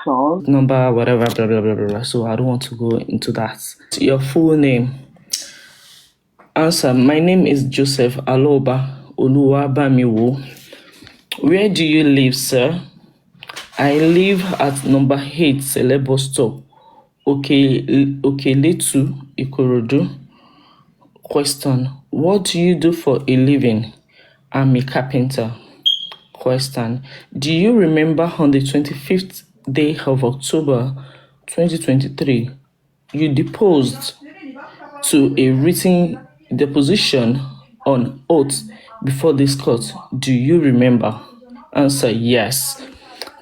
Sean. Number, whatever, blah, blah, blah, blah, blah. So I don't want to go into that. Your full name. Answer. My name is Joseph Aloba Oluwabamiwo. Where do you live, sir? I live at number 8 Celebo Stop, Okeletu, Ikorodu. Question. What do you do for a living? I'm a carpenter. Question. Do you remember on the 25th day of October 2023, you deposed to a written deposition on oath before this court? Do you remember? Answer. Yes.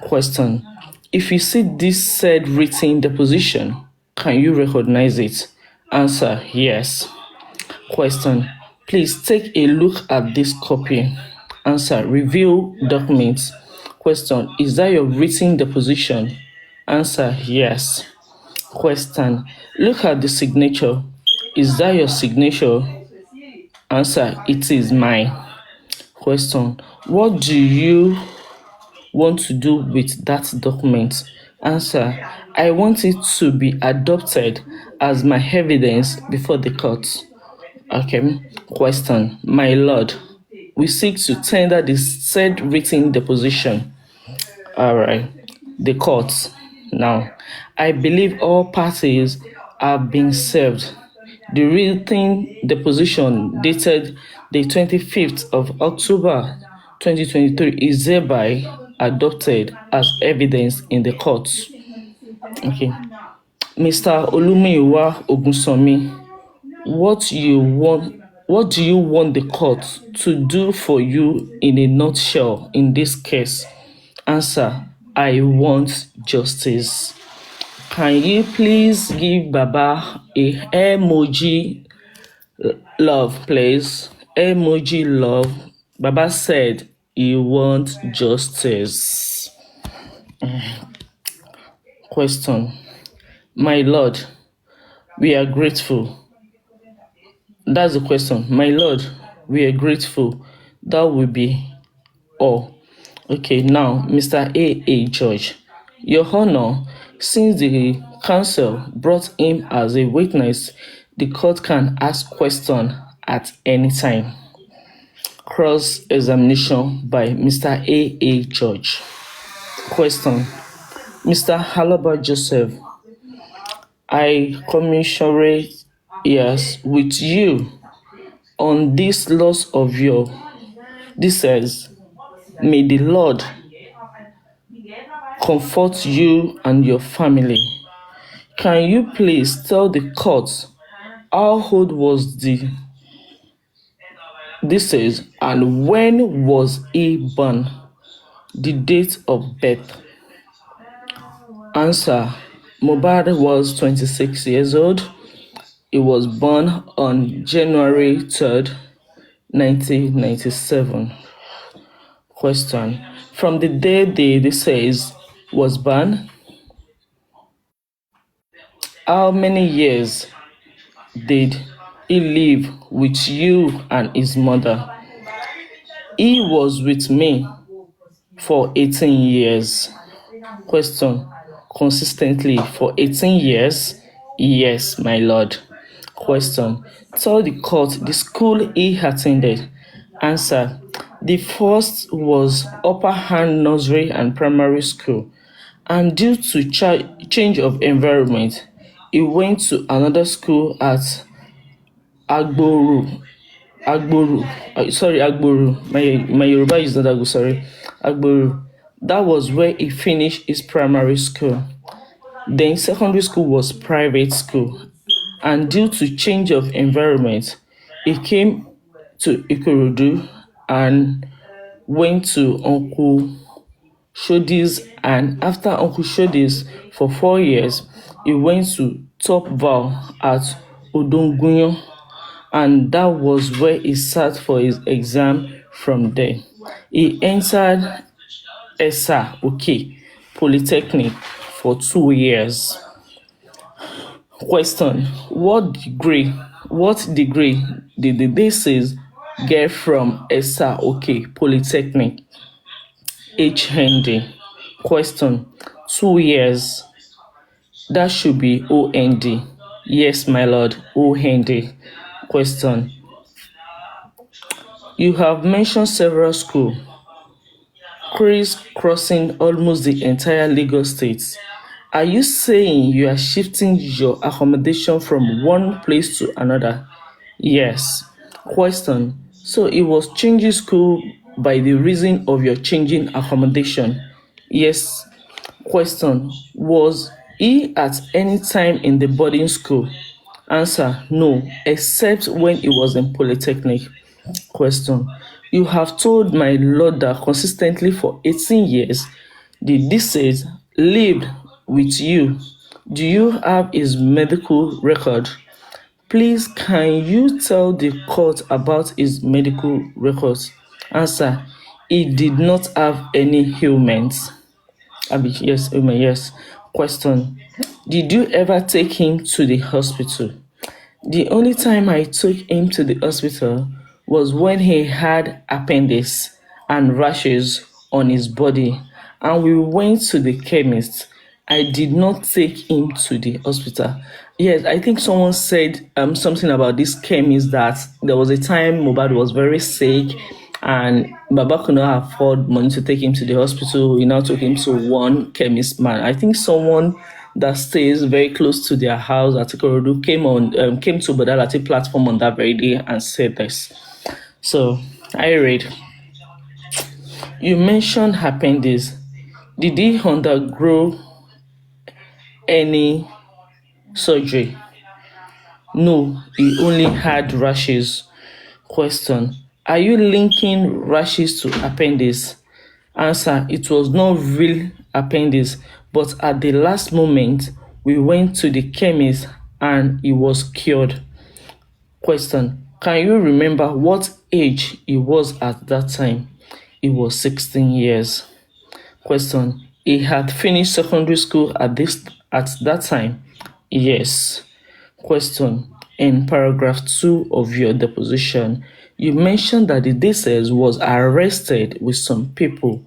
Question. If you see this said written deposition, can you recognize it? Answer. Yes. Question. Please take a look at this copy. Answer. Review documents. Question. Is that your written deposition? Answer. Yes. Question. Look at the signature. Is that your signature? Answer. It is mine. Question. What do you want to do with that document? Answer. I want it to be adopted as my evidence before the court. Okay. Question. My lord, we seek to tender the said written deposition. All right. The court. Now, I believe all parties have been served. The written deposition dated the 25th of October 2023 is hereby adopted as evidence in the court. Okay. Mr. Olumiwa Ogunsomi, what do you want the court to do for you in a nutshell in this case? Answer. I want justice. Can you please give Baba a emoji love, please? Emoji love. Baba said he wants justice. Question. My lord, we are grateful. That's the question. My lord, we are grateful. That will be all. Okay, now, Mr. A.A. George, Your Honor, since the counsel brought him as a witness, the court can ask question at any time. Cross-examination by Mr. A.A. George. Question. Mr. Halaba Joseph, I commiserate with you on this loss of your. This says, may the Lord comfort you and your family. Can you please tell the court how old was this is and when was he born? The date of birth. Answer. Mohbad was 26 years old. He was born on January 3rd, 1997. Question. From the day the deceased was born, how many years did he live with you and his mother? He was with me for 18 years. Question. Consistently for 18 years? Yes, my lord. Question. Tell the court the school he attended. Answer. The first was Upper Hand Nursery and Primary School, and due to change of environment, he went to another school at Agboru. My Yoruba is not Agboru, sorry. Agboru. That was where he finished his primary school. Then secondary school was private school, and due to change of environment, he came to Ikorodu and went to Uncle Shodi's, and after Uncle Shodi's for 4 years, he went to Top Val at Odongunyo, and that was where he sat for his exam. From there, he entered Esa Polytechnic for 2 years. Question. What degree did the deceased get from Esa Polytechnic? HND. Question. 2 years. That should be OND. Yes, my lord, OND. Question. You have mentioned several schools, crossing almost the entire Lagos state. Are you saying you are shifting your accommodation from one place to another? Yes. Question. So it was changing school by the reason of your changing accommodation? Yes. Question. Was he at any time in the boarding school? Answer. No, except when he was in polytechnic. Question. You have told my lord that consistently for 18 years the deceased lived with you. Do you have his medical record? Please, can you tell the court about his medical records? Answer. He did not have any ailments. Yes, ailment, yes. Question. Did you ever take him to the hospital? The only time I took him to the hospital was when he had appendix and rashes on his body, and we went to the chemist. I did not take him to the hospital. Yes, I think someone said something about this chemist, that there was a time Mohbad was very sick and Baba could not afford money to take him to the hospital. He now took him to one chemist man. I think someone that stays very close to their house at Ikorodu came to Badalati platform on that very day and said this. So I read. You mentioned appendix. Did he undergo any surgery? No, he only had rashes. Question. Are you linking rashes to appendix? Answer. It was not real appendix, but at the last moment, we went to the chemist and he was cured. Question. Can you remember what age he was at that time? He was 16 years. Question. He had finished secondary school at that time? Yes. Question. In paragraph 2 of your deposition, you mentioned that the deceased was arrested with some people.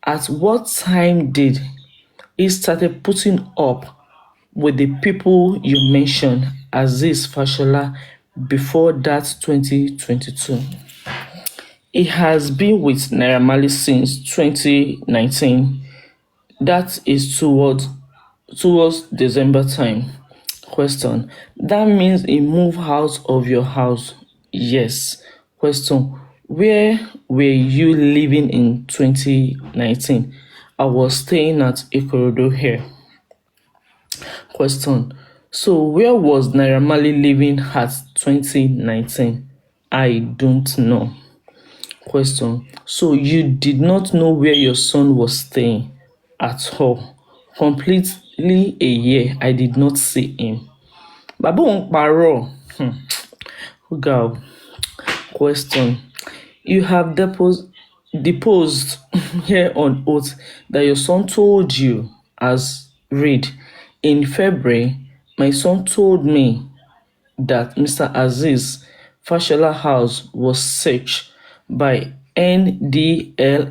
At what time did he started putting up with the people you mentioned, Aziz Fashola, before that 2022? He has been with Naira Marley since 2019. That is towards December time. Question. That means he moved out of your house? Yes. Question. Where were you living in 2019? I was staying at Ikorodu here. Question. So where was Naira Marley living at 2019? I don't know. Question. So you did not know where your son was staying at all? Completely a year I did not see him. Baba won't parọ́. Go. Question. You have deposed here on oath that your son told you, as read, in February, my son told me that Mr. Aziz Fashola house was searched by NDLEA.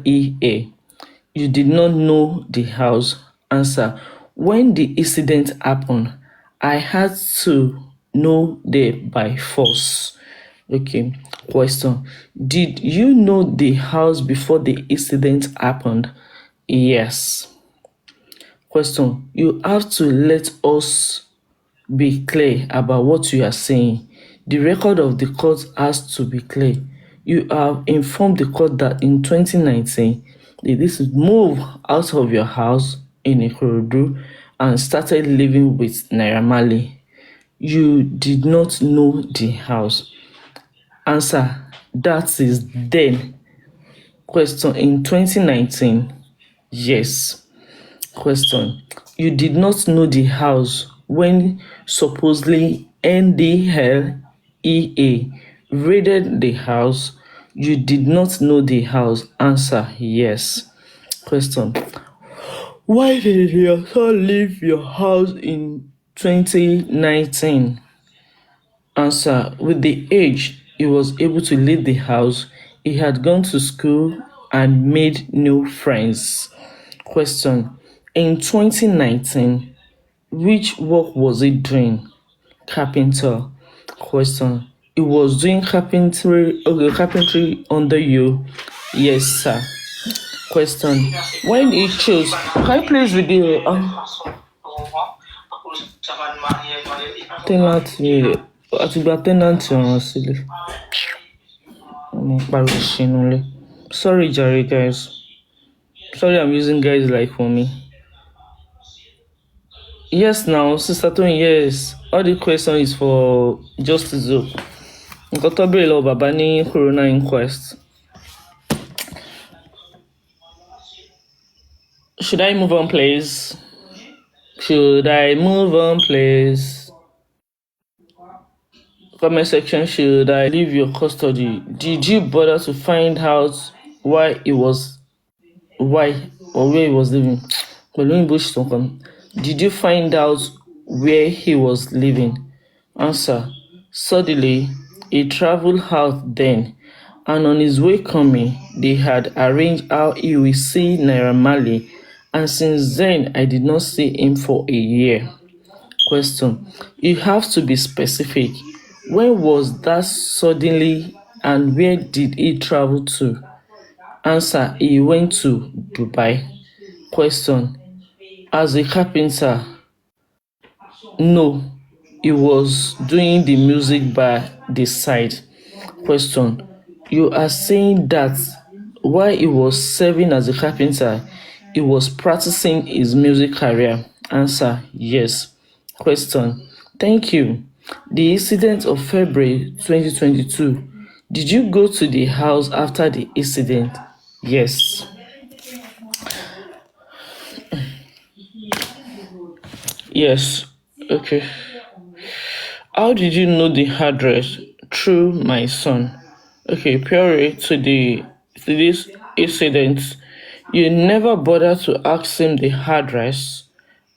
You did not know the house. Answer. When the incident happened, I had to know there by force. Okay. Question. Did you know the house before the incident happened? Yes. Question. You have to let us be clear about what you are saying. The record of the court has to be clear. You have informed the court that in 2019, this moved out of your house in Ikorodu and started living with Naira Marley. You did not know the house. Answer. That is then. Question. In 2019, yes. Question. You did not know the house when supposedly NDLEA raided the house. You did not know the house. Answer. Yes. Question. Why did your son leave your house in 2019? Answer. With the age he was able to leave the house, he had gone to school and made new friends. Question. In 2019, which work was he doing? Carpenter. Question. He was doing carpentry under you? Yes, sir. Question. When he chose, can you please read the tenant àtìgbà tenant ọ̀ràn sílẹ̀. Sorry, Jerry, guys. Sorry, I'm using guys like for me. Yes, now, Sister Tony, yes. All the question is for Justice Zoe. Nǹkan tó béèrè lọ́wọ́ bàbá ní corona inquest. Should I move on, please? Should I move on, please? Comment section, should I leave your custody? Did you bother to find out why or where he was living? Did you find out where he was living? Answer. Suddenly, he traveled out then, and on his way coming, they had arranged how he will see Naira Marley, and since then, I did not see him for a year. Question. You have to be specific. When was that suddenly, and where did he travel to? Answer. He went to Dubai. Question. As a carpenter? No, he was doing the music by the side. Question. You are saying that while he was serving as a carpenter, he was practicing his music career? Answer. Yes. Question. Thank you. The incident of February 2022. Did you go to the house after the incident? Yes. Yes. Okay. How did you know the address? Through my son. Okay, prior to this incident, you never bothered to ask him the address?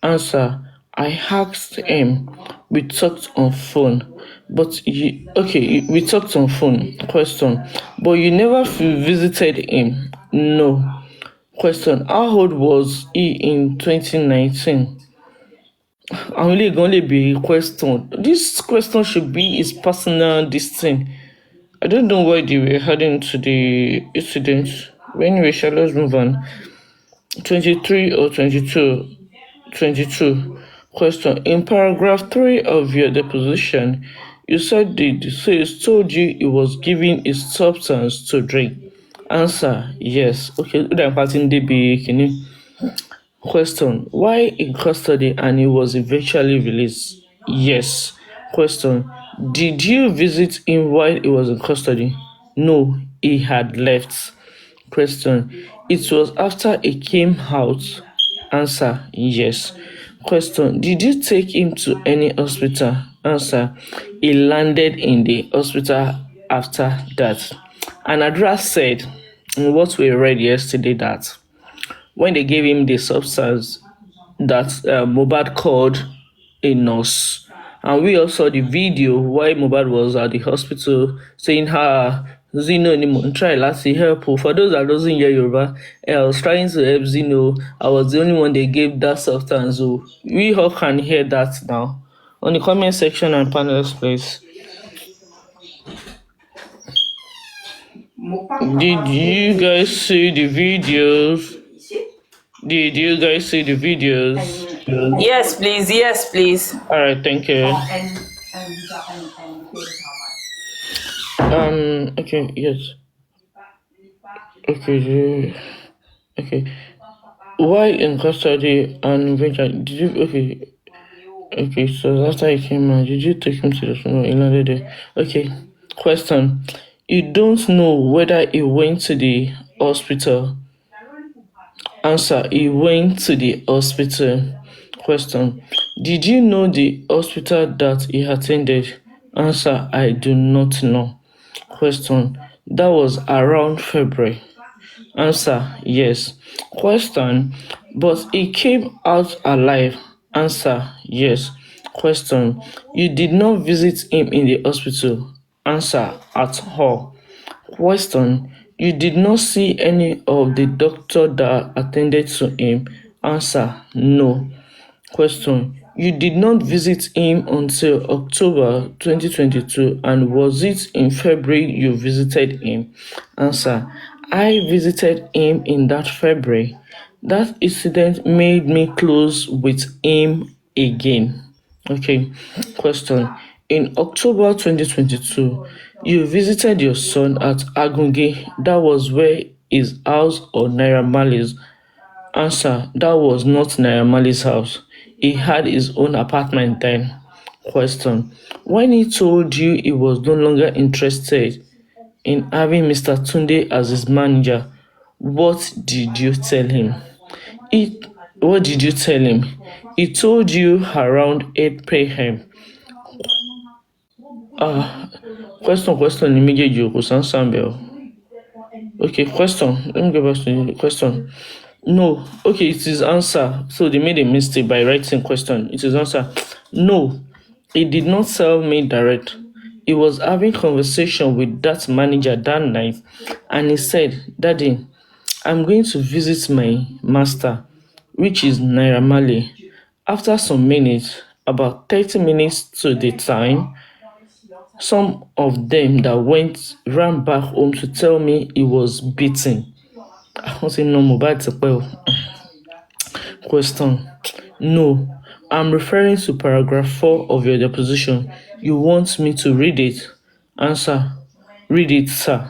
Answer. I asked him. We talked on phone. We talked on phone. Question. But you never visited him? No. Question. How old was he in 2019? I'm only going to be a question. This question should be his personal thing. I don't know why they were heading to the incident. Anyway, let's move on. 23 or 22? 22. Question. In paragraph 3 of your deposition, you said the deceased told you he was giving a substance to drink. Answer. Yes. Okay, I'm passing DB. Question. Why in custody and he was eventually released? Yes. Question. Did you visit him while he was in custody? No, he had left. Question. It was after he came out? Answer. Yes. Question. Did you take him to any hospital? Answer. He landed in the hospital after that. And Adra said in what we read yesterday that when they gave him the substance that Mohbad called a nurse. And we also saw the video why Mohbad was at the hospital saying, Zeno anymore, try last help. For those that doesn't hear Yoruba, I was trying to help Zeno. I was the only one they gave that substance. So we all can hear that now. On the comment section and panels, please. Did you guys see the videos? Did you guys see the videos? Yes, please. Yes, please. All right, thank you. Okay, yes. Okay. Why in custody and did you, okay, so after he came out, did you take him to the funeral? He landed there. Okay, question. You don't know whether he went to the hospital? Answer. He went to the hospital. Question. Did you know the hospital that he attended? Answer. I do not know. Question. That was around February. Answer. Yes. Question. But he came out alive. Answer. Yes. Question. You did not visit him in the hospital? Answer. At all. Question. You did not see any of the doctor that attended to him? Answer: no. Question: you did not visit him until October 2022, and was it in February you visited him? Answer: I visited him in that February. That incident made me close with him again. Okay. Question: in October 2022, you visited your son at Agunge. That was where his house or Naira Marley's? Answer: that was not Naira Marley's house. He had his own apartment then. Question: when he told you he was no longer interested in having Mr. Tunde as his manager, what did you tell him? He, what did you tell him? He told you around 8 p.m. Ah, question ni méjèèjì o, kò sí answer ńbẹ̀ o. Okay, question. Let me go back to the question. No. Okay, it is answer. So they made a mistake by writing question. It is answer. No, he did not tell me direct. He was having conversation with that manager that night, and he said, "Daddy, I'm going to visit my master, which is Naira Marley." After some minutes, about 30 minutes to the time, some of them that went ran back home to tell me he was beaten. Wọ́n ti na Mohbad tipẹ́ o. Question: no, I'm referring to paragraph 4 of your deposition. You want me to read it? Answer: read it, sir.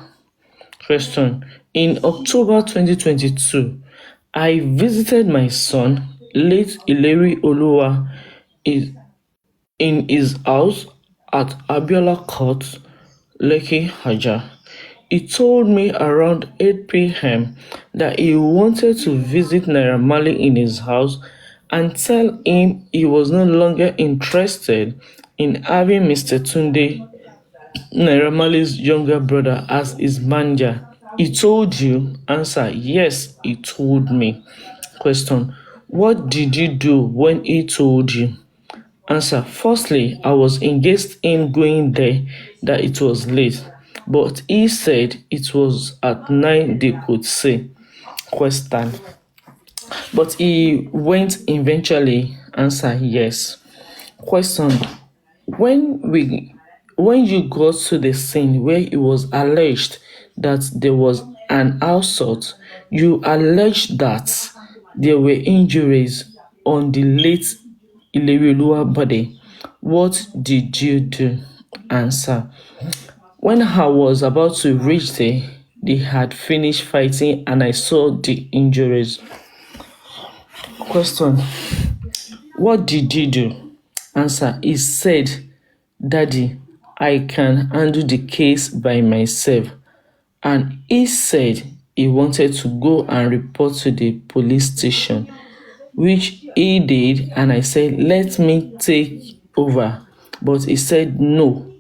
Question: in October 2022, I visited my son, late Ileri Oluwa, in his house at Abiola Court, Lekki, Haja. He told me around 8 p.m. that he wanted to visit Naira Marley in his house and tell him he was no longer interested in having Mr. Tunde, Naira Marley's younger brother, as his manager. He told you? Answer: yes, he told me. Question: what did you do when he told you? Answer: firstly, I was engaged in going there, that it was late, but he said it was at 9 they could see. Question: but he went eventually. Answer: yes. Question: when you got to the scene where it was alleged that there was an assault, you alleged that there were injuries on the late Ilerioluwa body. What did you do? Answer: when I was about to reach there, they had finished fighting and I saw the injuries. Question: what did you do? Answer: he said, "Daddy, I can handle the case by myself." And he said he wanted to go and report to the police station, which he did, and I said, "let me take over." But he said, "No,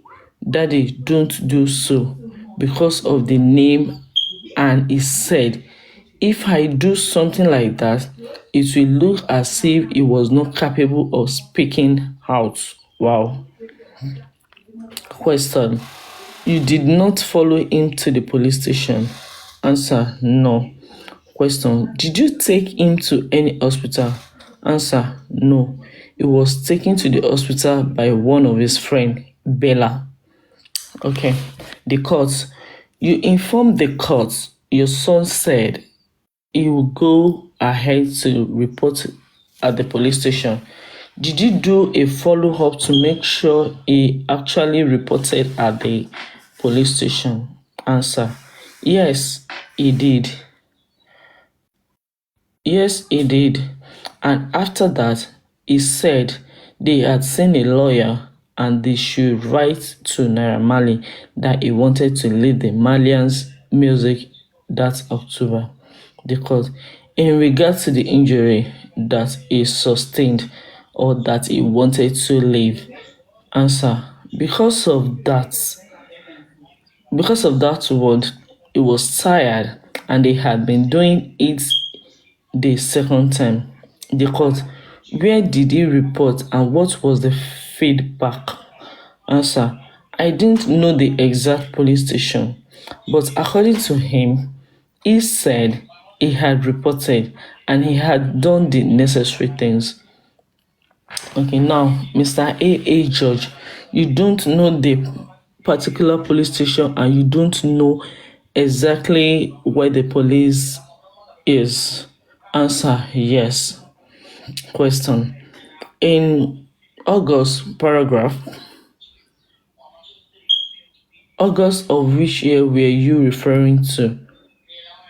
Daddy, don't do so," because of the name, and he said, if I do something like that, it will look as if he was not capable of speaking out. Wow. Question: you did not follow him to the police station? Answer: no. Question: did you take him to any hospital? Answer: no. He was taken to the hospital by one of his friends, Bella. Okay. The court. You informed the court your son said he will go ahead to report at the police station. Did you do a follow-up to make sure he actually reported at the police station? Answer: yes, he did. Yes, he did. And after that, he said they had seen a lawyer and they should write to Naira Marley that he wanted to lead the Malians' music that October. Because in regards to the injury that he sustained or that he wanted to leave, answer: because of that word, he was tired and they had been doing it the second time. The court: where did he report and what was the feedback? Answer: I didn't know the exact police station, but according to him, he said he had reported and he had done the necessary things. Okay, now, Mr. A. George, you don't know the particular police station and you don't know exactly where the police is. Answer, yes. Question. In August of which year were you referring to?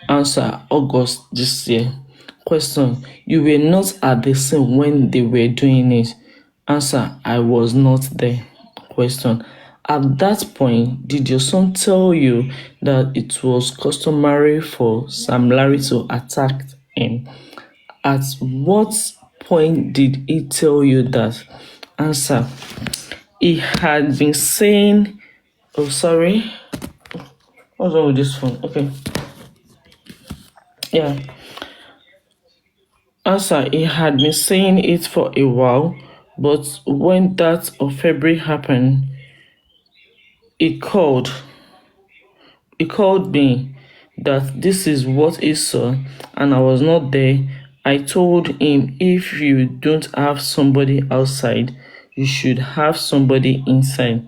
Answer, August this year. Question, you were not at the scene when they were doing it. Answer, I was not there. Question, at that point, did your son tell you that it was customary for Sam Larry to attack him? At what point did he tell you that? Answer, he had been saying, oh, sorry, what's wrong with this phone? Okay, yeah. Answer, he had been saying it for a while, but when that of February happened, he called. He called me that this is what he saw, and I was not there. I told him if you don't have somebody outside, you should have somebody inside.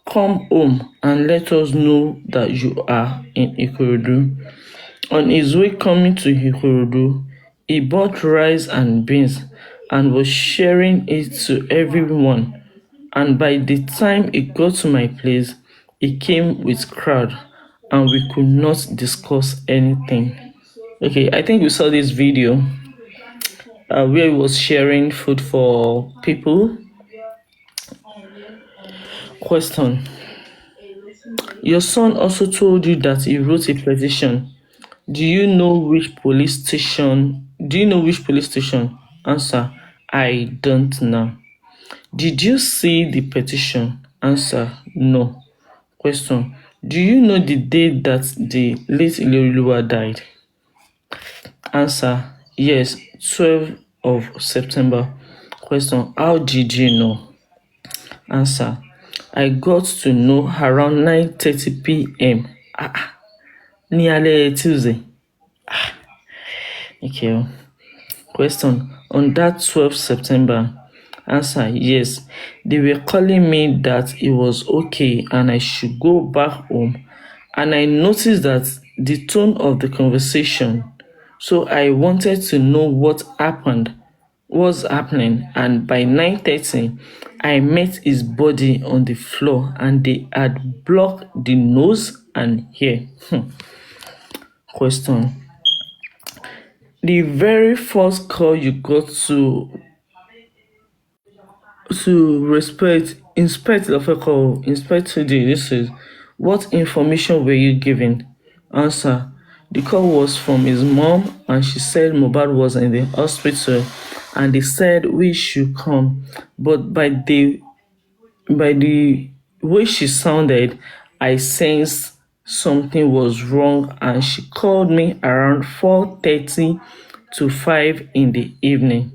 Come home and let us know that you are in Ikorodu. On his way coming to Ikorodu, he bought rice and beans and was sharing it to everyone. And by the time he got to my place, he came with crowd and we could not discuss anything. Okay, I think we saw this video where he was sharing food for people. Question. Your son also told you that he wrote a petition. Do you know which police station? Answer, I don't know. Did you see the petition? Answer, no. Question, do you know the date that the late Ileriluwa died? Answer, yes, 12th of September. Question, how did you know? Answer, I got to know around 9:30 p.m. Ní alẹ́ Tuesday. Okay. Question, on that 12th September. Answer, yes. They were calling me that it was okay and I should go back home. And I noticed that the tone of the conversation. So I wanted to know what was happening. And by 9:30, I met his body on the floor and they had blocked the nose and ear. Question. The very first call you got to inspect the vehicle, inspect today, this is, what information were you given? Answer, the call was from his mom and she said Mohbad was in the hospital and they said we should come. But by the way she sounded, I sensed something was wrong and she called me around 4:30 to 5 in the evening.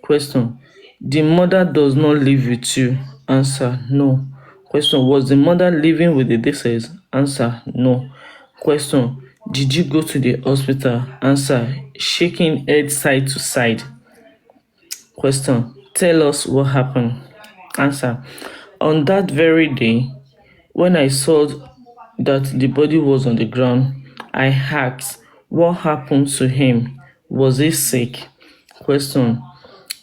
Question, the mother does not live with you. Answer, no. Question, was the mother living with the deceased? Answer, no. Question, did you go to the hospital? Answer, shaking head side to side. Question, tell us what happened. Answer, on that very day, when I saw that the body was on the ground, I asked, what happened to him? Was he sick? Question,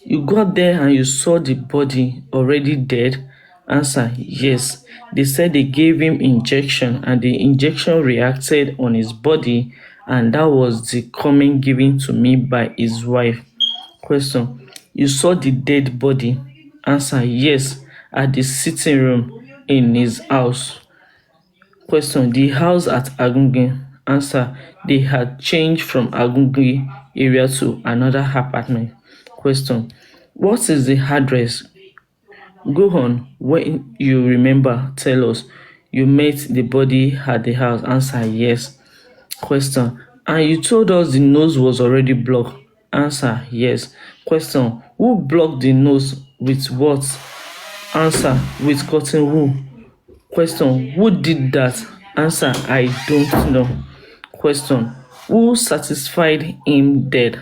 you got there and you saw the body already dead? Answer, yes. They said they gave him injection and the injection reacted on his body and that was the comment given to me by his wife. Question, you saw the dead body? Answer, yes, at the sitting room in his house. Question, the house at Agungi? Answer, they had changed from Agungi area to another apartment. Question, what is the address? Go on, when you remember, tell us. You met the body at the house? Answer, yes. Question, and you told us the nose was already blocked? Answer, yes. Question, who blocked the nose with what? Answer, with cotton wool. Question, who did that? Answer, I don't know. Question, Who satisfied him dead?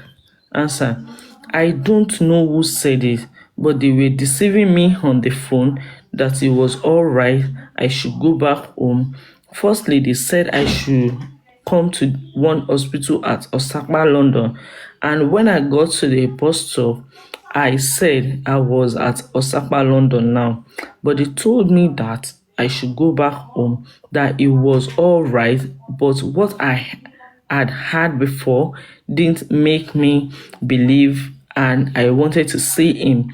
Answer: I don't know who said it, but they were deceiving me on the phone that it was alright, I should go back home. Firstly, they said I should come to one hospital at Osakpa, London, and when I got to the bus stop, I said I was at Osakpa, London now, but they told me that I should go back home, that it was alright, but what I had had before didn't make me believe, and I wanted to see him.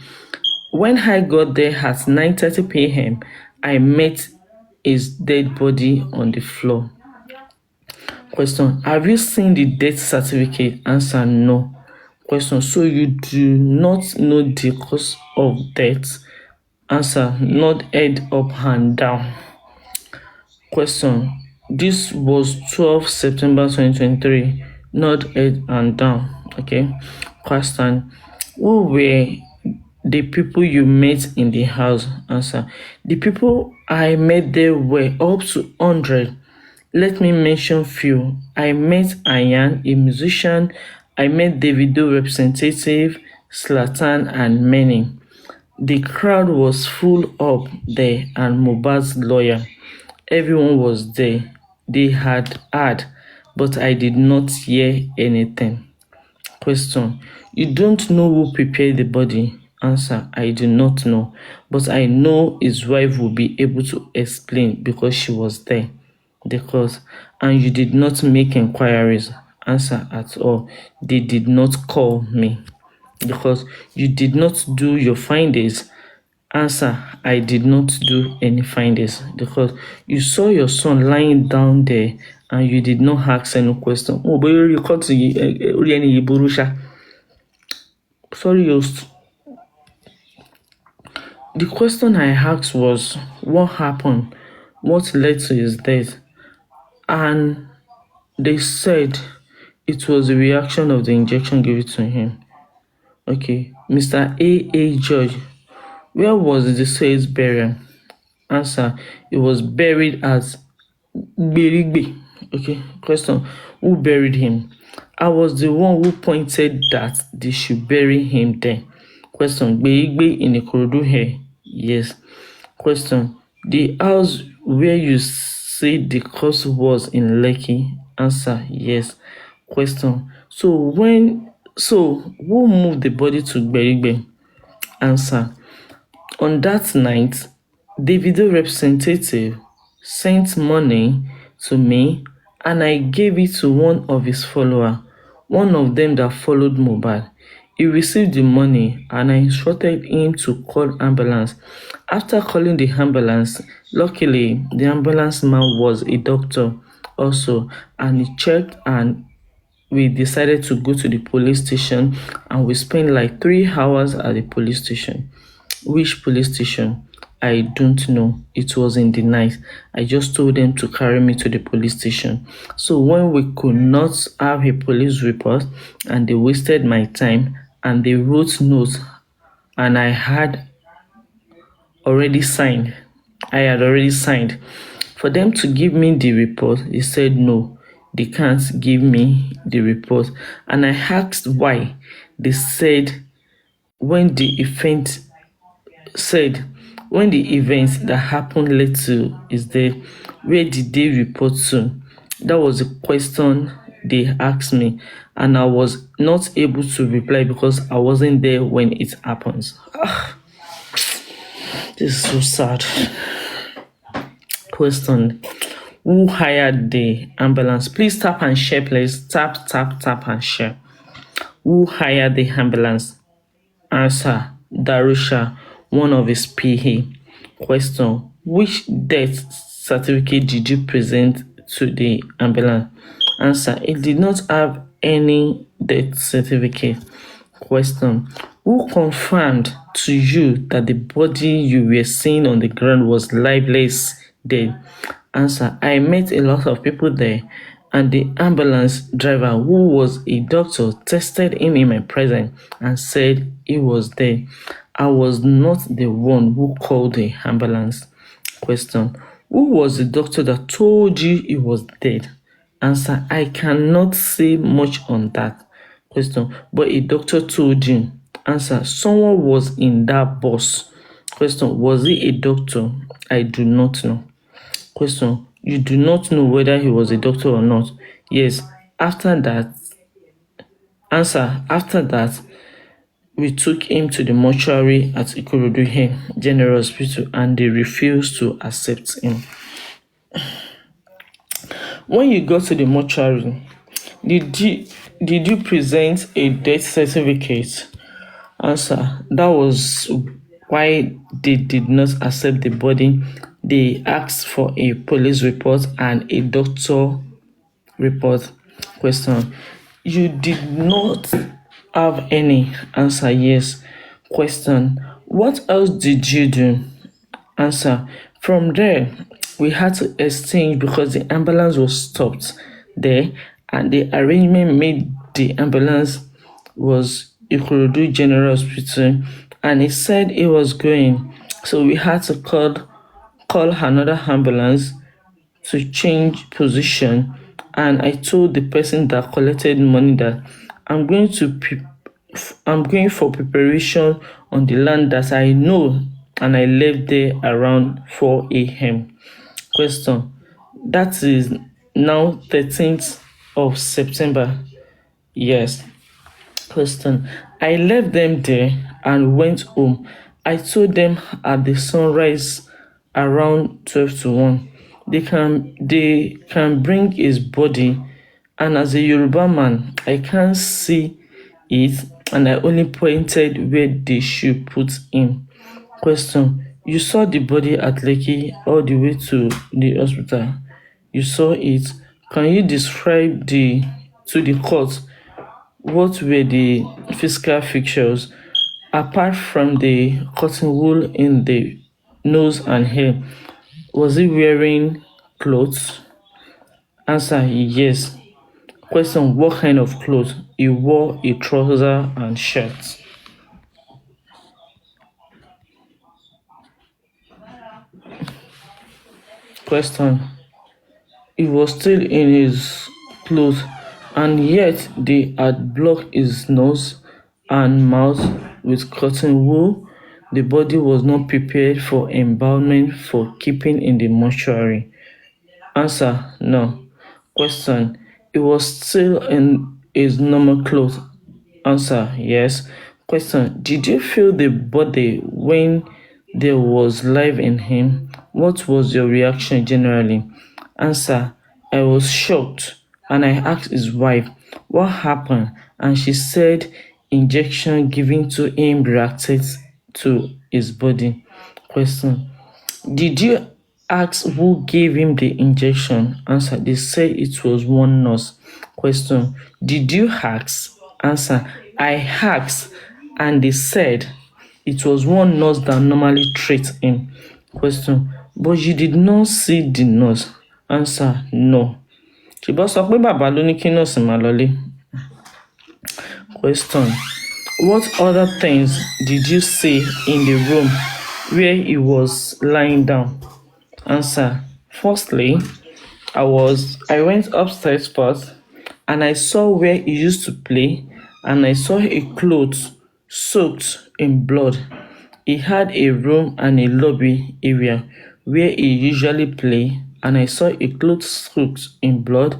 When I got there at 9:30 p.m., I met his dead body on the floor. Question: have you seen the death certificate? Answer: no. Question: so you do not know the cause of death? Answer: nod head up and down. Question: this was 12 September 2023. Nod head and down. Okay. Question: who were the people you met in the house? Answer: the people I met there were up to 100. Let me mention few. I met Ayan, a musician. I met Davido representative, Zlatan, and many. The crowd was full up there, and Mohbad's lawyer. Everyone was there. They had, but I did not hear anything. Question: you don't know who prepared the body? Answer: I do not know, but I know his wife will be able to explain because she was there. The cause: and you did not make inquiries? Answer: at all. They did not call me. Because you did not do your findings? Answer: I did not do any findings. Because you saw your son lying down there and you did not ask any question. Oh, but you cut the sorry, host. The question I asked was what happened, what led to his death, and they said it was the reaction of the injection given to him. Okay, Mr. A. George, where was the deceased buried? Answer: it was buried at Berigbe. Okay, question: who buried him? I was the one who pointed that they should bury him there. Question: Berigbe in Ikorodu here? Yes. Question: the house where you say the cause was in Lekki? Answer: yes. Question: so who moved the body to Berigbe? Answer: on that night, Davido representative sent money to me and I gave it to one of his followers, one of them that followed Mohbad. He received the money and I instructed him to call ambulance. After calling the ambulance, luckily the ambulance man was a doctor also, and he checked, and we decided to go to the police station, and we spent like 3 hours at the police station. Which police station? I don't know. It was in the night. I just told them to carry me to the police station. So when we could not have a police report and they wasted my time and they wrote notes and I had already signed. For them to give me the report, they said no, they can't give me the report. And I asked why. They said when the event that happened led to is death, where did they report to? That was the question they asked me, and I was not able to reply because I wasn't there when it happens. This is so sad. Question: who hired the ambulance? Please tap and share, please. Tap, tap, tap and share. Who hired the ambulance? Answer: Darusha, one of his PA. Question: which death certificate did you present to the ambulance? Answer: it did not have any death certificate. Question: who confirmed to you that the body you were seeing on the ground was lifeless dead? Answer: I met a lot of people there, and the ambulance driver, who was a doctor, tested him in my presence and said he was dead. I was not the one who called the ambulance. Question: who was the doctor that told you he was dead? Answer: I cannot say much on that. Question: but a doctor told you. Answer: someone was in that bus. Question: was he a doctor? I do not know. Question: you do not know whether he was a doctor or not? Yes. After that, answer: after that, we took him to the mortuary at Ikorodu General Hospital and they refused to accept him. When you got to the mortuary, did you present a death certificate? Answer: that was why they did not accept the body. They asked for a police report and a doctor report. Question: you did not have any? Answer: yes. Question: what else did you do? Answer: from there, we had to exchange because the ambulance was stopped there and the arrangement made the ambulance was Ikorodu General Hospital and he said he was going. So we had to call another ambulance to change position, and I told the person that collected money that I'm going to I'm going for preparation on the land that I know, and I left there around 4 a.m. Question: that is now 13th of September. Yes. Question: I left them there and went home. I told them at the sunrise around 12 to 1. They can bring his body, and as a Yoruba man, I can't see it, and I only pointed where they should put him. Question: you saw the body at Lekki all the way to the hospital. You saw it. Can you describe the to the court what were the physical features apart from the cotton wool in the nose and hair? Was he wearing clothes? Answer: yes. Question: what kind of clothes? He wore a trouser and shirt. Question: he was still in his clothes and yet they had blocked his nose and mouth with cotton wool. The body was not prepared for embalming for keeping in the mortuary. Answer: no. Question: he was still in his normal clothes. Answer: yes. Question: did you feel the body when there was life in him? What was your reaction generally? Answer: I was shocked and I asked his wife what happened, and she said injection given to him reacted to his body. Question: did you ask who gave him the injection? Answer: they said it was one nurse. Question: did you ask? Answer: I asked and they said it was one nurse that normally treats him. Question: but you did not see the nurse? Answer: no. Ṣùgbọ́n sọ pé bàbá ló ní kí nọ́ọ̀sì máa lọlé. Question: what other things did you see in the room where he was lying down? Answer: firstly, I went upstairs first and I saw where he used to play and I saw a cloth soaked in blood. He had a room and a lobby area where he usually play and I saw a cloth soaked in blood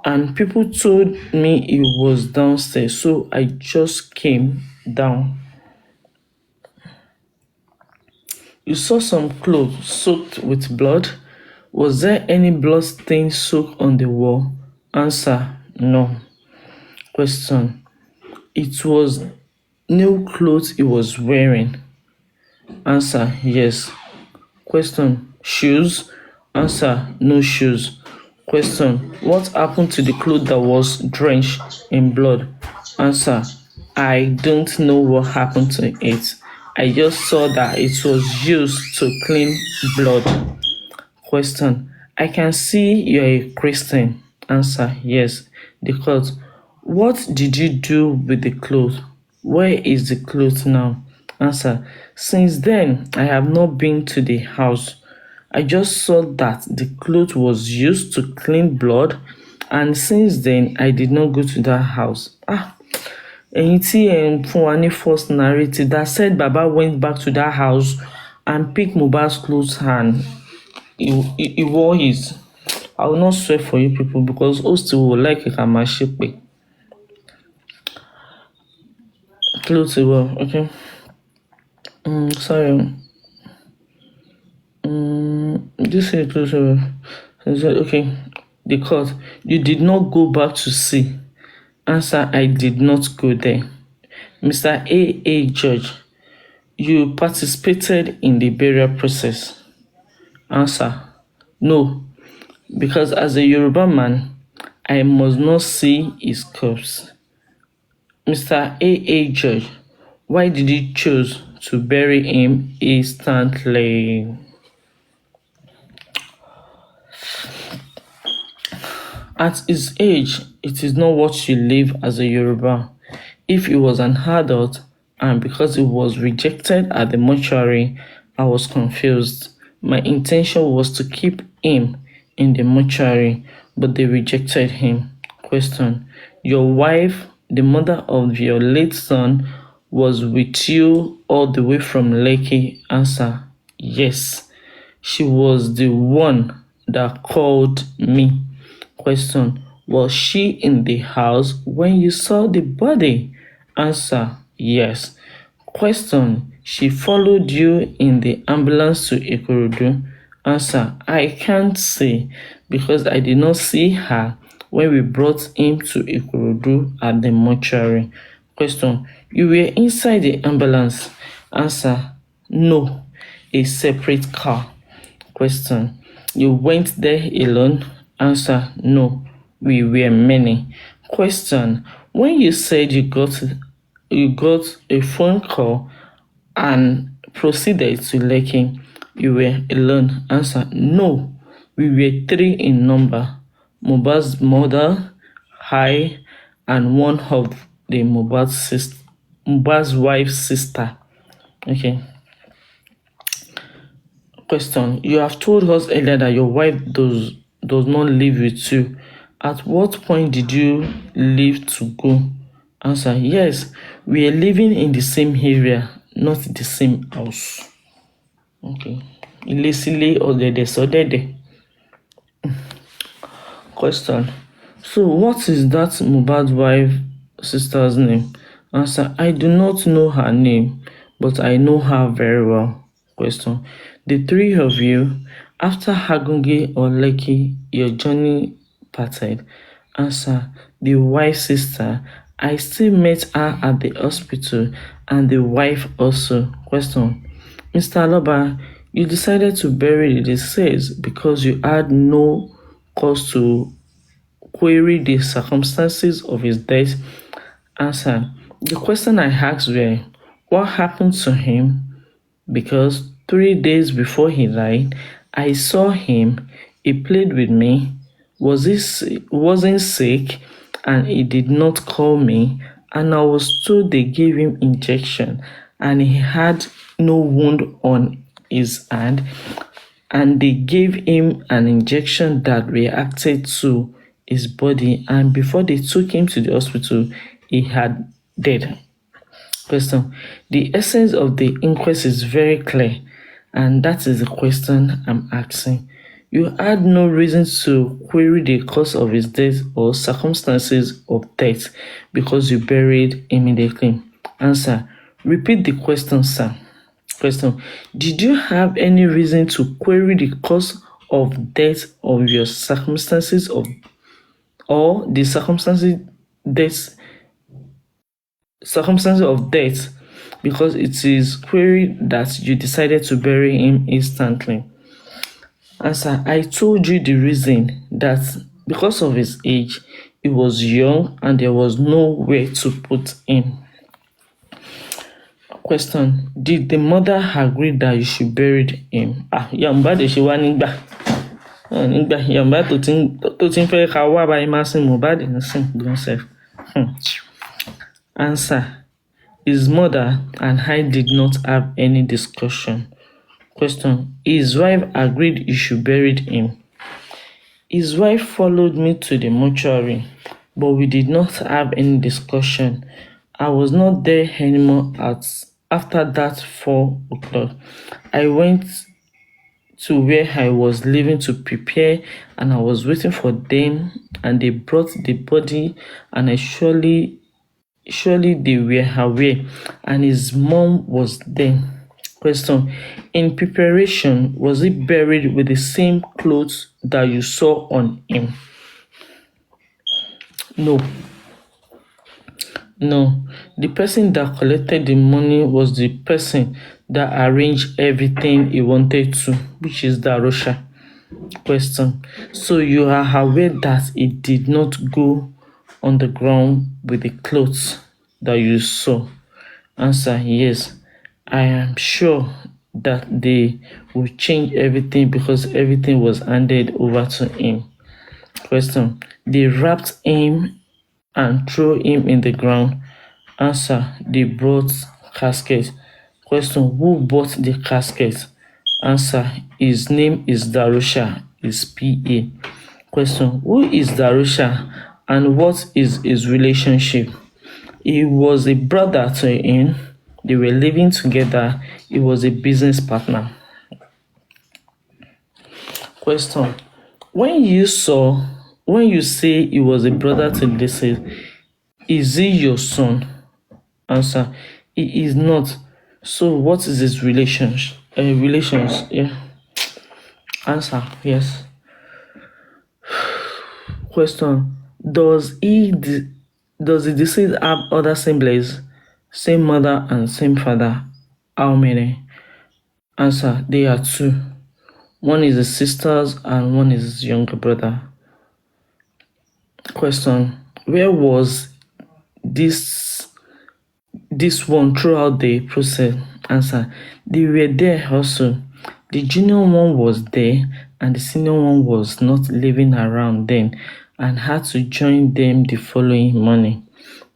and people told me he was downstairs, so I just came down. You saw some clothes soaked with blood. Was there any blood stain soaked on the wall? Answer: no. Question: it was new clothes he was wearing. Answer: yes. Question: shoes? Answer: no shoes. Question: what happened to the cloth that was drenched in blood? Answer: I don't know what happened to it. I just saw that it was used to clean blood. Question: I can see you're a Christian. Answer: yes. The cloth. What did you do with the cloth? Where is the cloth now? Answer: since then, I have not been to the house. I just saw that the cloth was used to clean blood And since then, I did not go to that house. Ẹ̀yin tí ẹ̀ ń fún wa ní first narrative that said Baba went back to that house and picked Mohbad's clothes and he wore it. I will not swear for you people because host will like ká máa ṣépè. Clothes well, okay. Sorry. This is clothes well. Okay. The court. You did not go back to see. Answer: I did not go there. Mr. A. Judge, you participated in the burial process. Answer: no, because as a Yoruba man, I must not see his corpse. Mr. A. Judge, why did you choose to bury him instantly? At his age, it is not what you live as a Yoruba. If he was an adult and because he was rejected at the mortuary, I was confused. My intention was to keep him in the mortuary, but they rejected him. Question: your wife, the mother of your late son, was with you all the way from Lekki? Answer: yes. She was the one that called me. Question: was she in the house when you saw the body? Answer: yes. Question: she followed you in the ambulance to Ikorodu? Answer: I can't say because I did not see her when we brought him to Ikorodu at the mortuary. Question: you were inside the ambulance? Answer: no, a separate car. Question: you went there alone? Answer: no, we were many. Question: when you said you got a phone call and proceeded to Lekki, you were alone? Answer: no, we were 3 in number. Mohbad's mother, I, and one of the Mohbad's wife's sister. Okay. Question: you have told us earlier that your wife does not live with you. At what point did you leave to go? Answer: yes, we are living in the same area, not the same house. Okay. Ilé sílé, ọ̀dẹ̀dẹ̀ sọ́dẹ̀dẹ̀. Question: so what is that Mohbad's wife sister's name? Answer: I do not know her name, but I know her very well. Question: the 3 of you, after Agunge or Lekki, your journey parted? Answer: the wife's sister. I still met her at the hospital and the wife also. Question: Mr. Aloba, you decided to bury the deceased because you had no cause to query the circumstances of his death? Answer: the question I asked were, what happened to him? Because 3 days before he died, I saw him, he played with me, wasn't sick, and he did not call me, and I was told they gave him injection, and he had no wound on his hand, and they gave him an injection that reacted to his body, and before they took him to the hospital, he had died. Question: the essence of the inquest is very clear, and that is the question I'm asking. You had no reason to query the cause of his death or circumstances of death because you buried immediately. Answer: repeat the question, sir. Question: did you have any reason to query the cause of death of your circumstances of or the circumstances of death because it is queried that you decided to bury him instantly? Answer: I told you the reason that because of his age, he was young and there was nowhere to put him. Question: did the mother agree that you should bury him? Mohbad ṣe wá nígbà Mohbad tó ti ń fẹ́ ká wá báyìí máa sin Mohbad nísìn gan sef. Answer: his mother and I did not have any discussion. Question: his wife agreed you should bury him. His wife followed me to the mortuary, but we did not have any discussion. I was not there anymore after that 4 o'clock. I went to where I was leaving to prepare, and I was waiting for them, and they brought the body, and I surely they were aware, and his mom was there. Question: in preparation, was he buried with the same clothes that you saw on him? No, no. The person that collected the money was the person that arranged everything he wanted to, which is Darosha. Question: so you are aware that it did not go on the ground with the clothes that you saw? Answer: yes. I am sure that they will change everything because everything was handed over to him. Question: they wrapped him and threw him in the ground. Answer: they brought casket. Question: who bought the casket? Answer: his name is Darusha, his PA. Question: who is Darusha and what is his relationship? He was a brother to him. They were living together. He was a business partner. Question: when you say he was a brother to the deceased, is he your son? Answer: he is not. So what is his relations? Yeah. Answer: yes. Question: does the deceased have other siblings? Same mother and same father. How many? Answer: they are two. One is his sisters and one is his younger brother. Question: where was this one throughout the process? Answer: they were there also. The junior one was there and the senior one was not living around then and had to join them the following morning.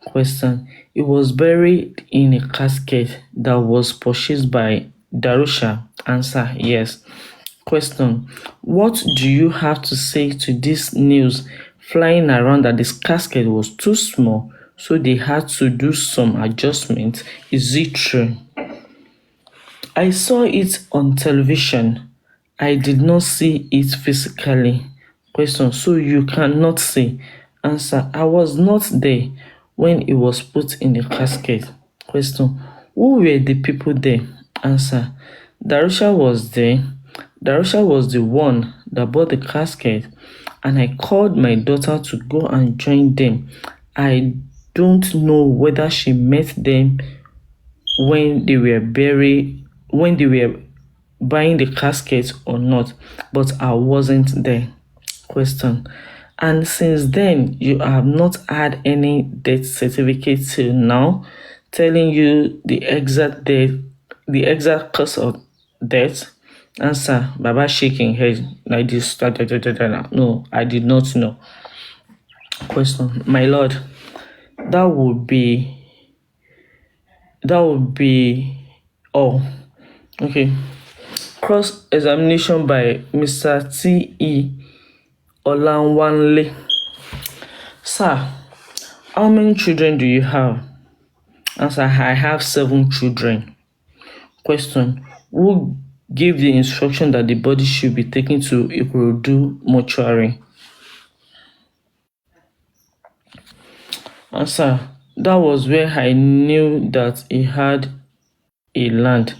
Question: he was buried in a casket that was purchased by Darusha. Answer: yes. Question: what do you have to say to this news flying around that this casket was too small, so they had to do some adjustments? Is it true? I saw it on television. I did not see it physically. Question: so you cannot see? Answer: I was not there when it was put in the casket. Question: who were the people there? Answer: Darusha was there. Darusha was the one that bought the casket, and I called my daughter to go and join them. I don't know whether she met them when they were buying the casket or not, but I wasn't there. Question: and since then you have not had any death certificate till now telling you the exact cause of death? Answer: Baba shaking head like this. Da, da, da, da, da, da. No, I did not know. Question: my lord, that would be all. Okay. Cross examination by Mr. T.E. Olanwanle. Sir, how many children do you have? Answer: I have 7 children. Question: who gave the instruction that the body should be taken to Ikorodu mortuary? Answer: that was where I knew that he had a land.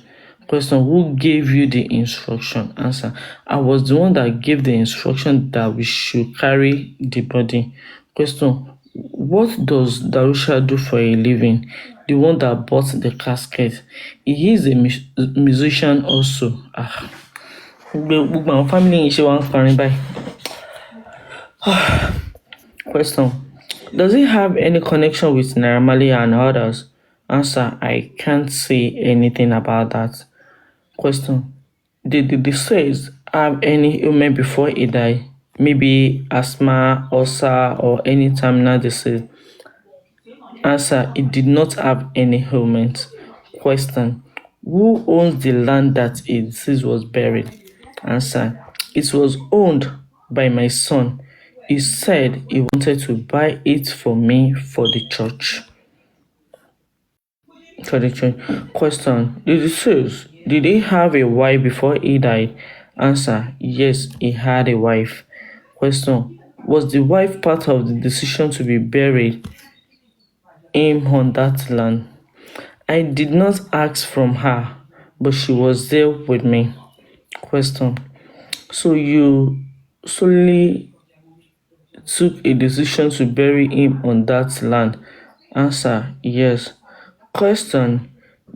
Question: who gave you the instruction? Answer: I was the one that gave the instruction that we should carry the body. Question: what does Darusha do for a living? The one that bought the casket. He is a musician also. Gbogbo àwọn family yìí ṣe wá ń kọrin báyìí. Question: does he have any connection with Naira Marley and others? Answer: I can't say anything about that. Question: did the deceased have any ailment before he died? Maybe asthma, ulcer, or any terminal disease? Answer: he did not have any ailment. Question: who owns the land that his deceased was buried? Answer: it was owned by my son. He said he wanted to buy it for me for the church. Question. Did he have a wife before he died? Answer. Yes, he had a wife. Question. Was the wife part of the decision to be buried him on that land? I did not ask from her, but she was there with me. Question. So you solely took a decision to bury him on that land? Answer. Yes. Question.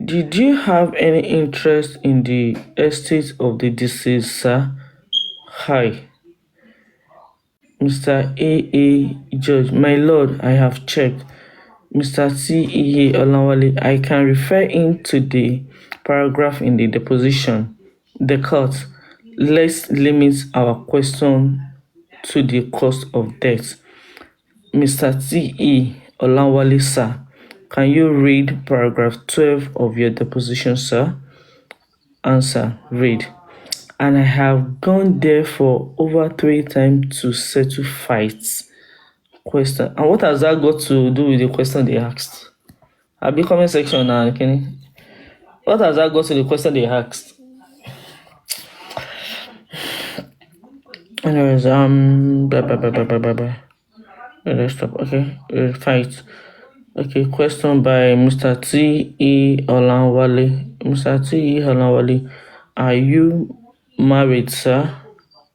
Did you have any interest in the estate of the deceased, sir? Hi. Mr. A. Judge. My lord, I have checked. Mr. T. Olawale, I can refer in to the paragraph in the deposition. The court, let's limit our question to the cause of death. Mr. T. Olawale, sir, can you read paragraph 12 of your deposition, sir? Answer, read. And I have gone there for over 3 times to settle fights. Question. And what has that got to do with the question they asked? I'll be comment section now, Kenny. What has that got to the question they asked? Anyways, let's stop. Okay, fight. Okay, question by Mr. T. Olanwale. Mr. T. Olanwale, are you married, sir?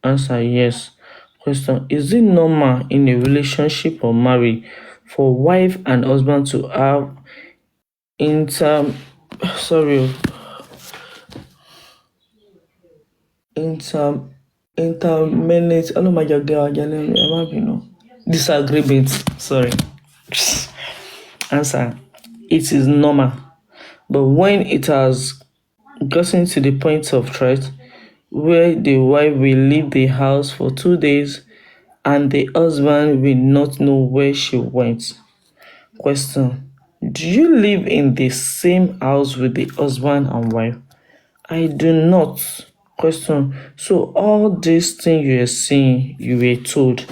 Answer, yes. Question, is it normal in a relationship or marriage for wife and husband to have intermittent disagreement? Sorry. Answer, it is normal, but when it has gotten to the point of threat where the wife will leave the house for 2 days and the husband will not know where she went. Question, do you live in the same house with the husband and wife? I do not. Question, so all these things you are seeing, you were told?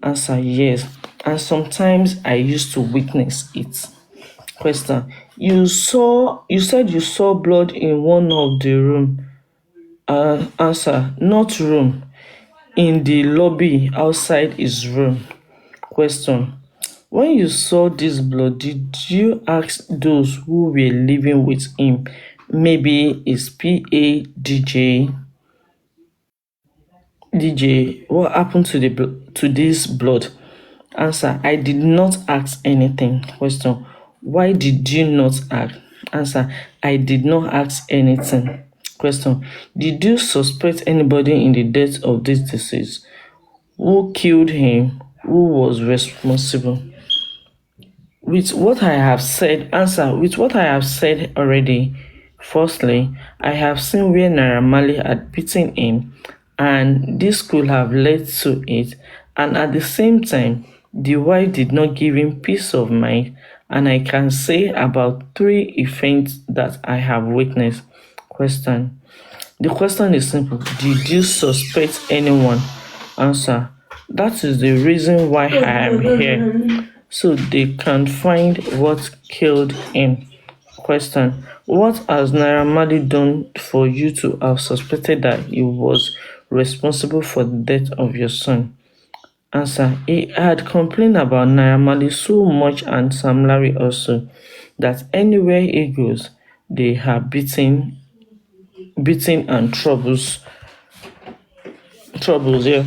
Answer, yes. And sometimes I used to witness it. Question, you said you saw blood in one of the room. Answer, not room. In the lobby outside his room. Question, when you saw this blood, did you ask those who were living with him, maybe his PA, DJ, what happened to this blood? Answer, I did not ask anything. Question, why did you not ask? Answer, I did not ask anything. Question, did you suspect anybody in the death of this deceased? Who killed him? Who was responsible? With what I have said, already, firstly, I have seen where Naira Marley had beaten him, and this could have led to it. And at the same time, the wife did not give him peace of mind, and I can say about 3 events that I have witnessed. Question. The question is simple. Did you suspect anyone? Answer. That is the reason why I am here, so they can find what killed him. Question. What has Naira Marley done for you to have suspected that he was responsible for the death of your son? Answer. He had complained about Naira Marley so much, and Sam Larry also, that anywhere he goes, they are beating and troubles. Yeah.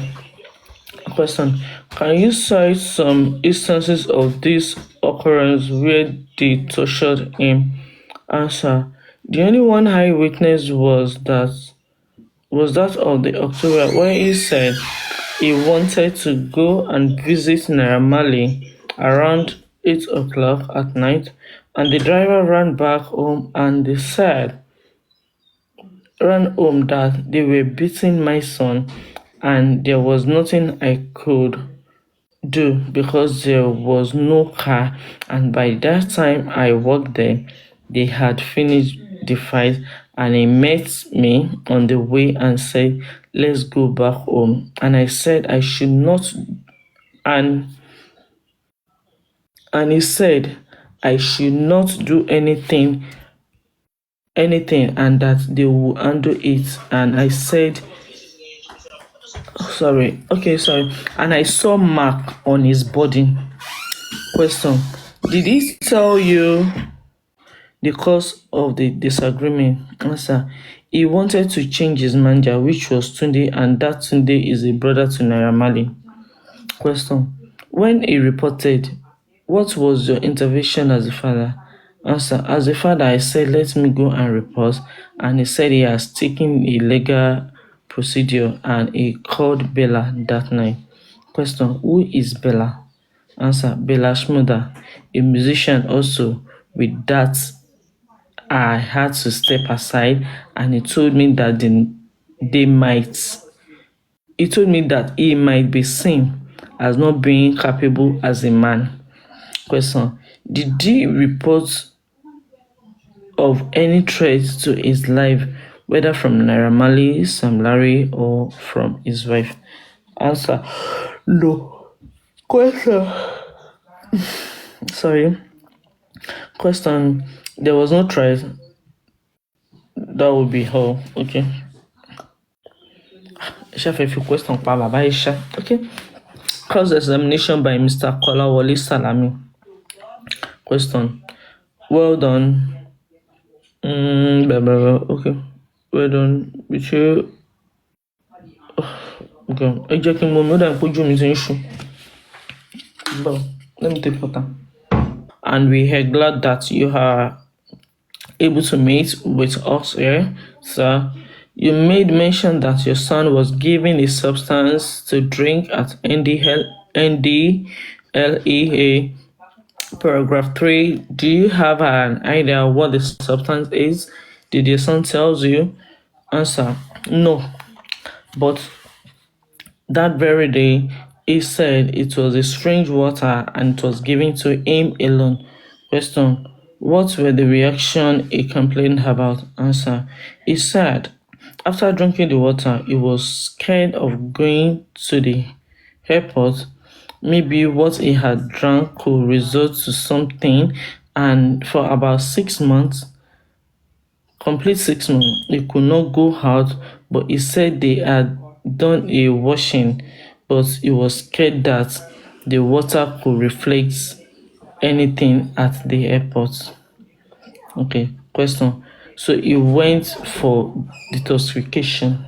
Question. Can you cite some instances of this occurrence where they tortured him? Answer. The only one I witnessed was that of the October where he said he wanted to go and visit Naira Marley around 8 o'clock at night, and the driver ran back home and they said that they were beating my son and there was nothing I could do because there was no car, and by that time I worked there, they had finished the fight and he met me on the way and said, let's go back home. And I said I should not, and he said I should not do anything and that they will handle it. And I said, sorry. And I saw mark on his body. Question: did he tell you the cause of the disagreement? Answer: he wanted to change his manager, which was Tunde, and that Tunde is a brother to Naira Marley. Question: when he reported, what was your intervention as a father? Answer: as a father, I said, let me go and report, and he said he has taken a legal procedure and he called Bella that night. Question: who is Bella? Answer: Bella Shmurda, a musician also. With that, I had to step aside and he told me that they might he told me that he might be seen as not being capable as a man. Question: did he report of any threat to his life, whether from Naira Marley, Sam Larry, or from his wife? Answer: no. Question: sorry. Question: there was no threat. That would be all. Okay. Chef, if you question pa baba Isha. Okay. Cross examination by Mr. Kolawole Salami. Question: well done. Okay. Well done. With you. Okay. Ẹ jẹ́ kí n mọ omi, ó dà pé ojú mi ti ń ṣú. But let me take water. And we are glad that you are able to meet with us here, sir. You made mention that your son was given a substance to drink at NDLEA paragraph 3. Do you have an idea what the substance is? Did your son tell you? Answer: no. But that very day, he said it was a strange water and it was given to him alone. Question: what were the reaction he complained about? Answer: he said after drinking the water, he was scared of going to the airport. Maybe what he had drank could result to something, and for about 6 months, complete 6 months, he could not go out, but he said they had done a washing, but he was scared that the water could reflect anything at the airport. Okay, question. So he went for detoxification.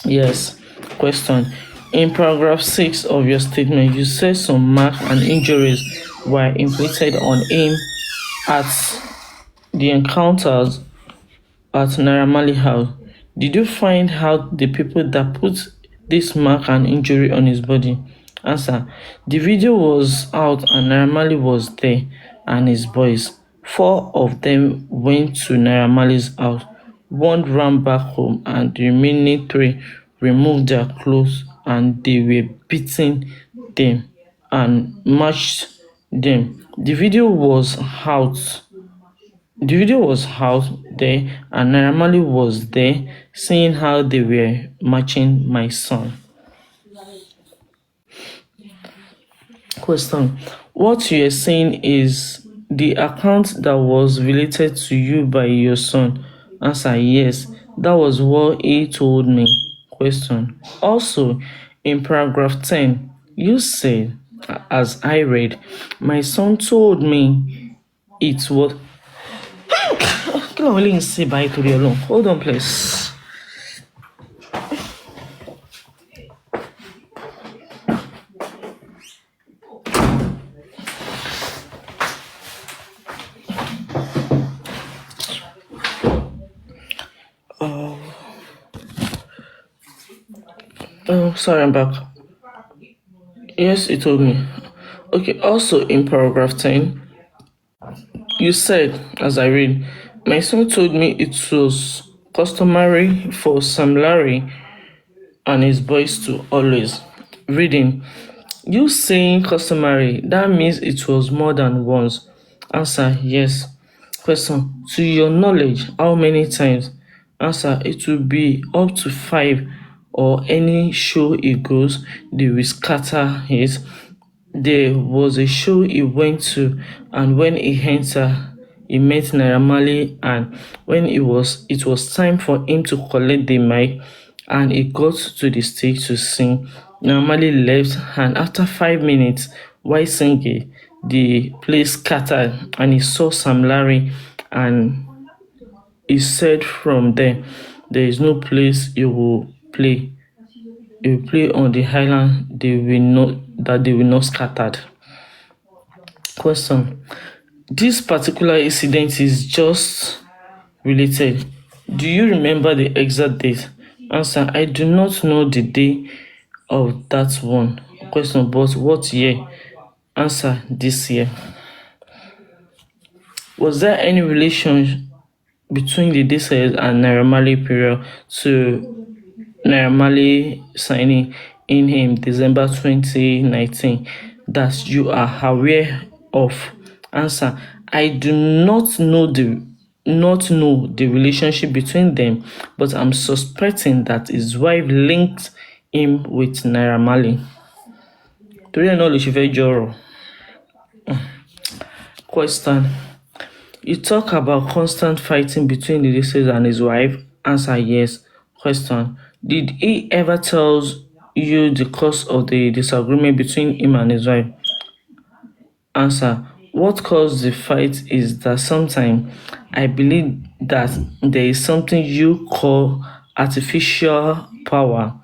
Yes. Question. In paragraph 6 of your statement, you said some marks and injuries were inflicted on him at the encounters at Naira Marley House. Did you find out the people that put this mark and injury on his body? Answer: the video was out and Naira Marley was there and his boys. 4 of them went to Naira Marley's house. 1 ran back home and the remaining 3 removed their clothes and they were beating them and matched them. The video was out there and Naira Marley was there seeing how they were matching my son. Question: what you are saying is the account that was related to you by your son? Answer: yes, that was what he told me. Question: also, in paragraph 10, you said, as I read, my son told me it was. Hold on, please. Oh, sorry, I'm back. Yes, he told me. Okay, also in paragraph 10, you said, as I read, my son told me it was customary for Sam Larry and his boys to always. Reading, you saying customary, that means it was more than once. Answer: yes. Question: to your knowledge, how many times? Answer: it will be up to 5, or any show he goes, they will scatter it. There was a show he went to, and when he entered, he met Naira Marley, and when it was time for him to collect the mic, and he got to the stage to sing. Naira Marley left, and after 5 minutes, while singing, the place scattered, and he saw Sam Larry, and he said from there is no place he will play. He will play on the island. They will not scattered. Question: this particular incident is just related. Do you remember the exact date? Answer: I do not know the day of that one. Question: but what year? Answer: this year. Was there any relation between the deceased and Naira Marley period to Naira Marley signing in December 2019 that you are aware of? Answer: I do not know the relationship between them, but I'm suspecting that his wife linked him with Naira Marley. Torí ẹ̀ náà ló ṣe fẹ́ jọ̀rọ̀. Question: you talk about constant fighting between the deceased and his wife. Answer: yes. Question: did he ever tell you the cause of the disagreement between him and his wife? Answer: what caused the fight is that sometimes I believe that there is something you call artificial power.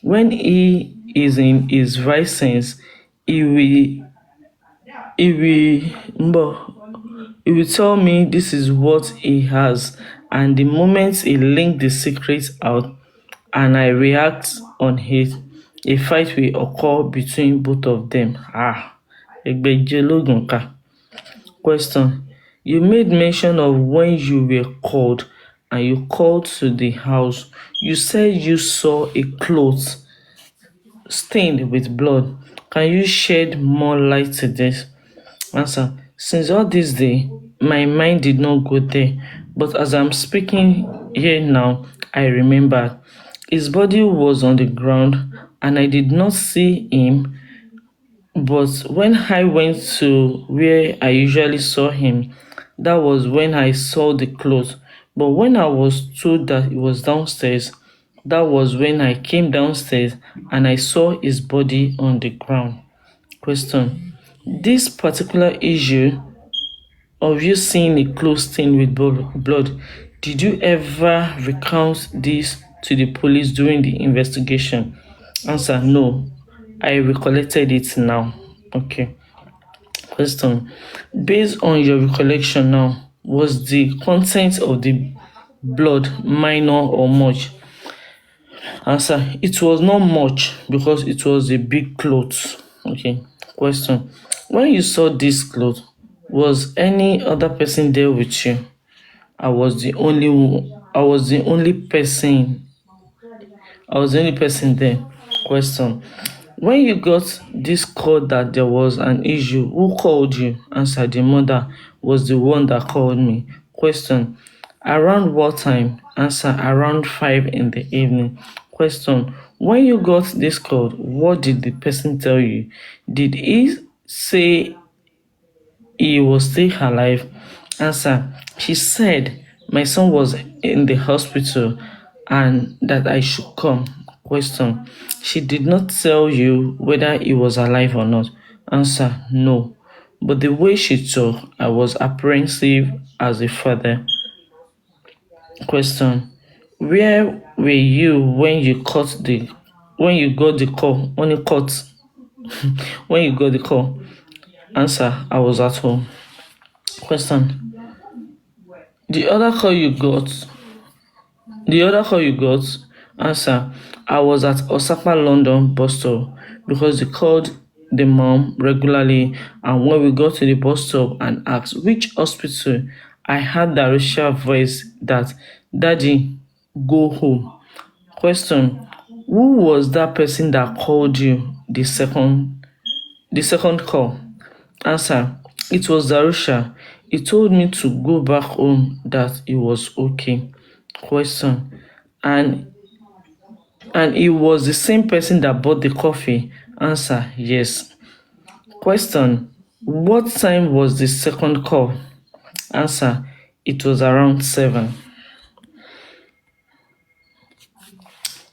When he is in his right sense, he will tell me this is what he has, and the moment he link the secret out and I react on it, a fight will occur between both of them. Question: you made mention of when you were called and you called to the house. You said you saw a cloth stained with blood. Can you shed more light to this? Answer: since all this day, my mind did not go there, but as I'm speaking here now, I remember. His body was on the ground, and I did not see him, but when I went to where I usually saw him, that was when I saw the clothes. But when I was told that he was downstairs, that was when I came downstairs and I saw his body on the ground. Question: this particular issue of you seeing a clothes stained with blood, did you ever recount this to the police during the investigation? Answer: no. I recollected it now. Okay. Question: based on your recollection now, was the content of the blood minor or much? Answer: it was not much because it was a big cloth. Okay. Question: when you saw this cloth, was any other person there with you? I was the only person. I was the only person there. Question: when you got this call that there was an issue, who called you? Answer: the mother was the one that called me. Question: around what time? Answer: around 5 in the evening. Question: when you got this call, what did the person tell you? Did he say he was still alive? Answer: she said my son was in the hospital and that I should come. Question: she did not tell you whether he was alive or not? Answer: no. But the way she talked, I was apprehensive as a father. Question: where were you when you got the call? When you got the call? Answer: I was at home. Question: the other call you got? Answer: I was at Osaka London bus stop because they called the mom regularly, and when we got to the bus stop and asked which hospital, I heard the Russia voice that daddy, go home. Question: who was that person that called you the second call? Answer: it was Darusha. He told me to go back home that he was okay. Question. And and he was the same person that bought the coffee. Answer. Yes. Question. What time was the second call? Answer. It was around 7.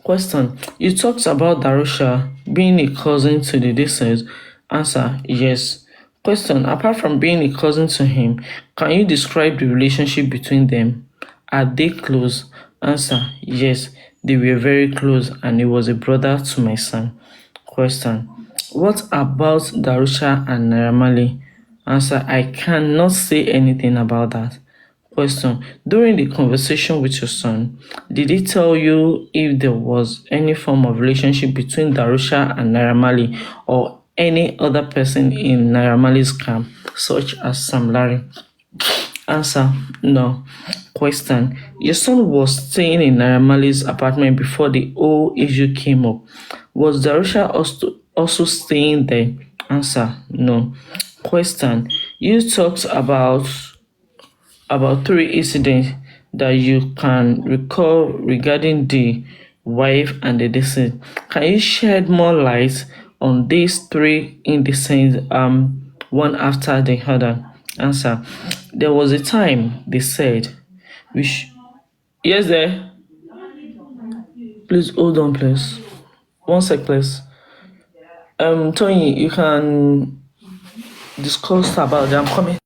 Question. You talked about Darusha being a cousin to the deceased. Answer. Yes. Question. Apart from being a cousin to him, can you describe the relationship between them? Are they close? Answer. Yes. They were very close and he was a brother to my son. Question. What about Darusha and Naira? Answer. I cannot say anything about that. Question. During the conversation with your son, did he tell you if there was any form of relationship between Darusha and Naira or any other person in Naira camp, such as Sam Larry? Answer. No. Question. Your son was staying in Naira apartment before the whole issue came up. Was Darusha also staying there? Answer. No. Question. You talked about 3 incidents that you can recall regarding the wife and the deceased. Can you shed more light on these 3 incidents, one after the other? Answer. There was a time they said, we sh- yes, there. Please hold on, please. One sec, please. Tony, you can discuss about them. I'm coming.